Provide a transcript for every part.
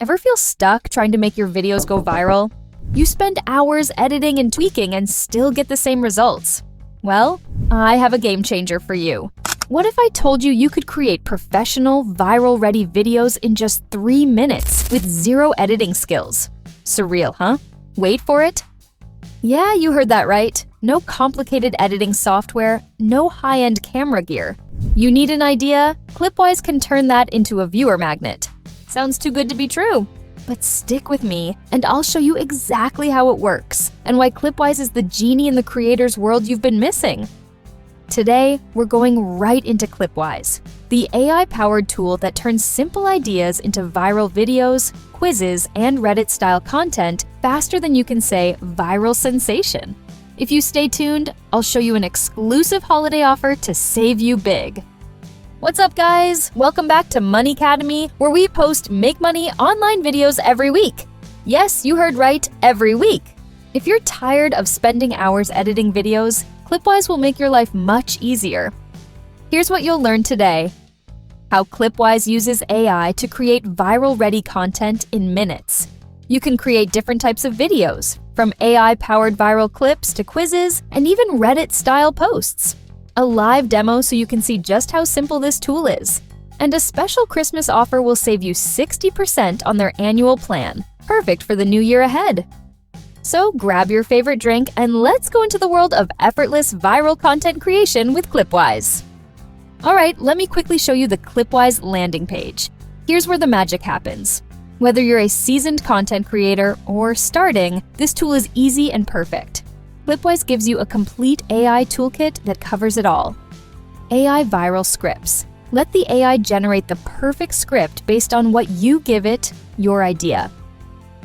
Ever feel stuck trying to make your videos go viral? You spend hours editing and tweaking and still get the same results. Well, I have a game changer for you. What if I told you you could create professional, viral-ready videos in just 3 minutes with zero editing skills? Surreal, huh? Wait for it. Yeah, you heard that right. No complicated editing software, no high-end camera gear. You need an idea? Clipwise can turn that into a viewer magnet. Sounds too good to be true. But stick with me, and I'll show you exactly how it works, and why Clipwise is the genie in the creator's world you've been missing. Today, we're going right into Clipwise, the AI-powered tool that turns simple ideas into viral videos, quizzes, and Reddit-style content faster than you can say viral sensation. If you stay tuned, I'll show you an exclusive holiday offer to save you big. What's up, guys? Welcome back to Money Academy, where we post make money online videos every week. Yes, you heard right, every week. If you're tired of spending hours editing videos, Clipwise will make your life much easier. Here's what you'll learn today: how Clipwise uses AI to create viral-ready content in minutes. You can create different types of videos, from AI-powered viral clips to quizzes and even Reddit-style posts. A live demo so you can see just how simple this tool is. And a special Christmas offer will save you 60% on their annual plan, perfect for the new year ahead. So grab your favorite drink and let's go into the world of effortless viral content creation with Clipwise. Alright, let me quickly show you the Clipwise landing page. Here's where the magic happens. Whether you're a seasoned content creator or starting, this tool is easy and perfect. Clipwise gives you a complete AI toolkit that covers it all. AI viral scripts. Let the AI generate the perfect script based on what you give it, your idea.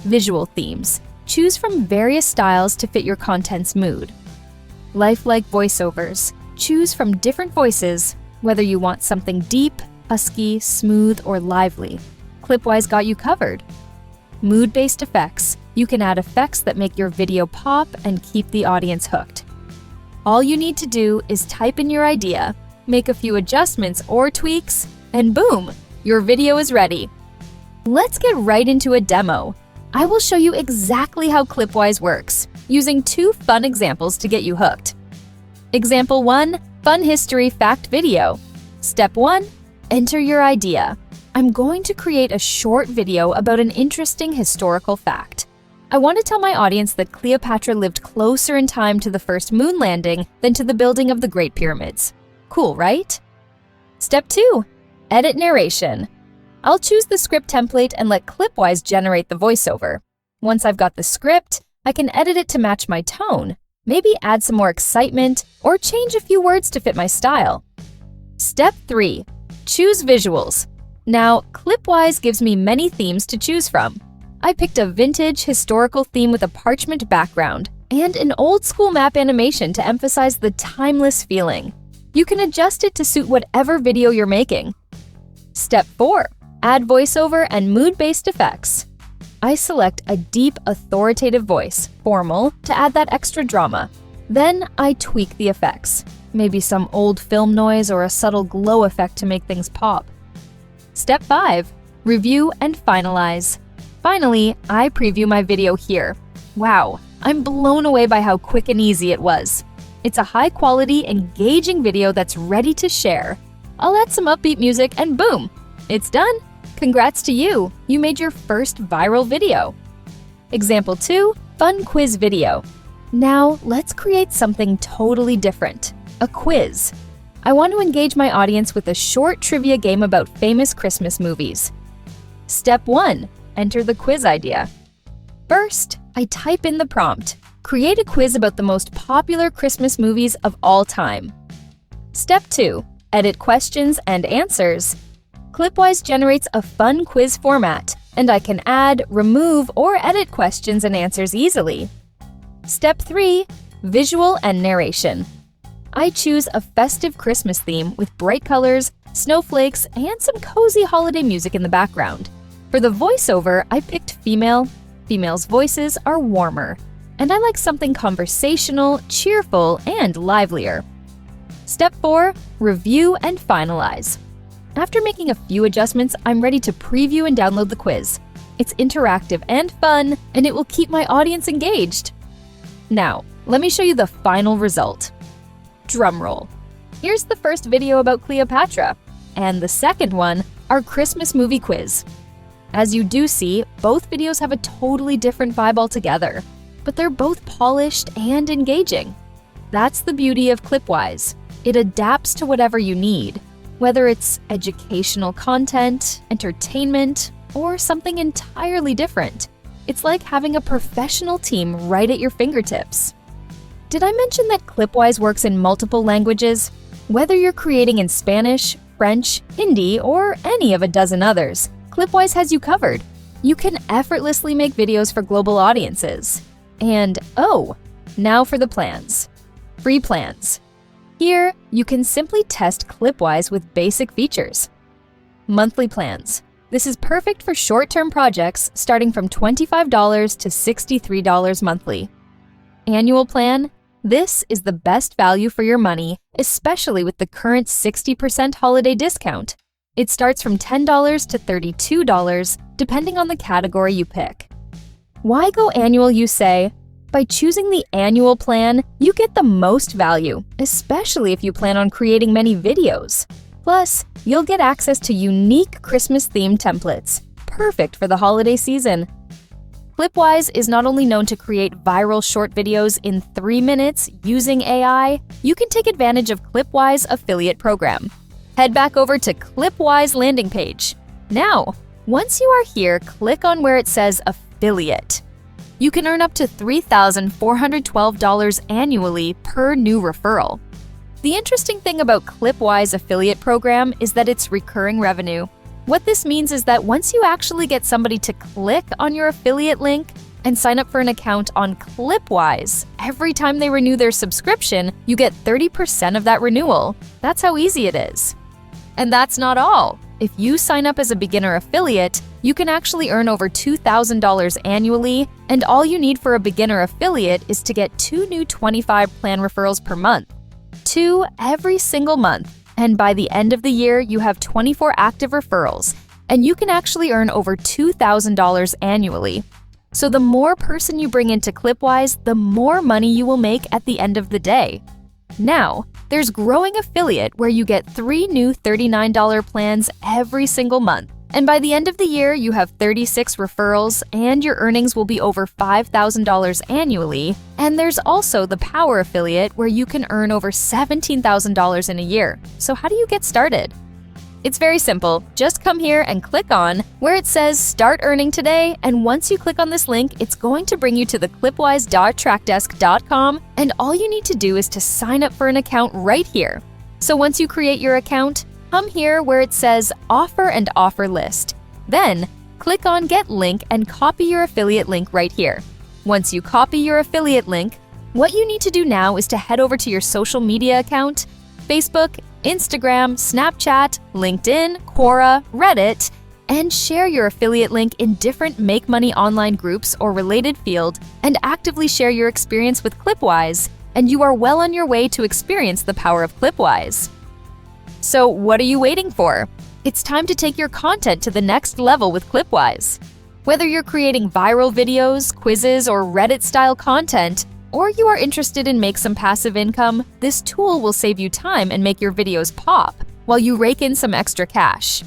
Visual themes. Choose from various styles to fit your content's mood. Lifelike voiceovers. Choose from different voices, whether you want something deep, husky, smooth, or lively. Clipwise got you covered. Mood-based effects. You can add effects that make your video pop and keep the audience hooked. All you need to do is type in your idea, make a few adjustments or tweaks, and boom, your video is ready. Let's get right into a demo. I will show you exactly how Clipwise works, using 2 fun examples to get you hooked. Example 1, Fun History Fact Video. Step 1, enter your idea. I'm going to create a short video about an interesting historical fact. I want to tell my audience that Cleopatra lived closer in time to the first moon landing than to the building of the Great Pyramids. Cool, right? Step 2, edit narration. I'll choose the script template and let Clipwise generate the voiceover. Once I've got the script, I can edit it to match my tone, maybe add some more excitement, or change a few words to fit my style. Step 3, choose visuals. Now, Clipwise gives me many themes to choose from. I picked a vintage historical theme with a parchment background and an old-school map animation to emphasize the timeless feeling. You can adjust it to suit whatever video you're making. Step 4, add voiceover and mood-based effects. I select a deep, authoritative voice, formal, to add that extra drama. Then I tweak the effects, maybe some old film noise or a subtle glow effect to make things pop. Step 5, review and finalize. Finally, I preview my video here. Wow, I'm blown away by how quick and easy it was. It's a high-quality, engaging video that's ready to share. I'll add some upbeat music and boom, it's done. Congrats to you, you made your first viral video. Example 2, fun quiz video. Now, let's create something totally different, a quiz. I want to engage my audience with a short trivia game about famous Christmas movies. Step 1, enter the quiz idea. First, I type in the prompt, create a quiz about the most popular Christmas movies of all time. Step 2, edit questions and answers. Clipwise generates a fun quiz format, and I can add, remove, or edit questions and answers easily. Step 3, visual and narration. I choose a festive Christmas theme with bright colors, snowflakes, and some cozy holiday music in the background. For the voiceover, I picked female. Females' voices are warmer, and I like something conversational, cheerful, and livelier. Step 4, review and finalize. After making a few adjustments, I'm ready to preview and download the quiz. It's interactive and fun, and it will keep my audience engaged. Now, let me show you the final result. Drumroll. Here's the first video about Cleopatra, and the second one, our Christmas movie quiz. As you do see, both videos have a totally different vibe altogether, but they're both polished and engaging. That's the beauty of Clipwise. It adapts to whatever you need, whether it's educational content, entertainment, or something entirely different. It's like having a professional team right at your fingertips. Did I mention that Clipwise works in multiple languages? Whether you're creating in Spanish, French, Hindi, or any of a dozen others, Clipwise has you covered. You can effortlessly make videos for global audiences. And oh, now for the plans. Free plans. Here, you can simply test Clipwise with basic features. Monthly plans. This is perfect for short-term projects starting from $25 to $63 monthly. Annual plan. This is the best value for your money, especially with the current 60% holiday discount. It starts from $10 to $32, depending on the category you pick. Why go annual, you say? By choosing the annual plan, you get the most value, especially if you plan on creating many videos. Plus, you'll get access to unique Christmas-themed templates, perfect for the holiday season. Clipwise is not only known to create viral short videos in 3 minutes using AI, you can take advantage of Clipwise affiliate program. Head back over to Clipwise landing page. Now, once you are here, click on where it says affiliate. You can earn up to $3,412 annually per new referral. The interesting thing about Clipwise affiliate program is that it's recurring revenue. What this means is that once you actually get somebody to click on your affiliate link and sign up for an account on Clipwise, every time they renew their subscription, you get 30% of that renewal. That's how easy it is. And that's not all. If you sign up as a beginner affiliate, you can actually earn over $2,000 annually, and all you need for a beginner affiliate is to get 2 new 25 plan referrals per month. 2 every single month. And by the end of the year, you have 24 active referrals, and you can actually earn over $2,000 annually. So the more person you bring into Clipwise, the more money you will make at the end of the day. Now, there's Growing Affiliate, where you get 3 new $39 plans every single month. And by the end of the year, you have 36 referrals, and your earnings will be over $5,000 annually. And there's also the Power Affiliate, where you can earn over $17,000 in a year. So how do you get started? It's very simple. Just come here and click on where it says Start Earning Today, and once you click on this link, it's going to bring you to the clipwise.trackdesk.com, and all you need to do is to sign up for an account right here. So once you create your account, come here where it says Offer and Offer List. Then, click on Get Link and copy your affiliate link right here. Once you copy your affiliate link, what you need to do now is to head over to your social media account, Facebook, Instagram, Snapchat, LinkedIn, Quora, Reddit, and share your affiliate link in different Make Money online groups or related field, and actively share your experience with Clipwise, and you are well on your way to experience the power of Clipwise. So what are you waiting for? It's time to take your content to the next level with Clipwise. Whether you're creating viral videos, quizzes, or Reddit-style content, or you are interested in make some passive income, this tool will save you time and make your videos pop while you rake in some extra cash.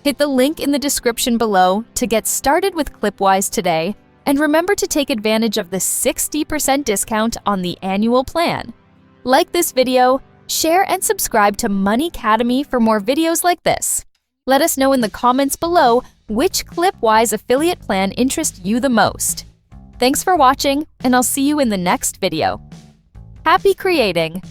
Hit the link in the description below to get started with Clipwise today, and remember to take advantage of the 60% discount on the annual plan. Like this video, share and subscribe to Money Academy for more videos like this. Let us know in the comments below which Clipwise affiliate plan interests you the most. Thanks for watching, and I'll see you in the next video. Happy creating!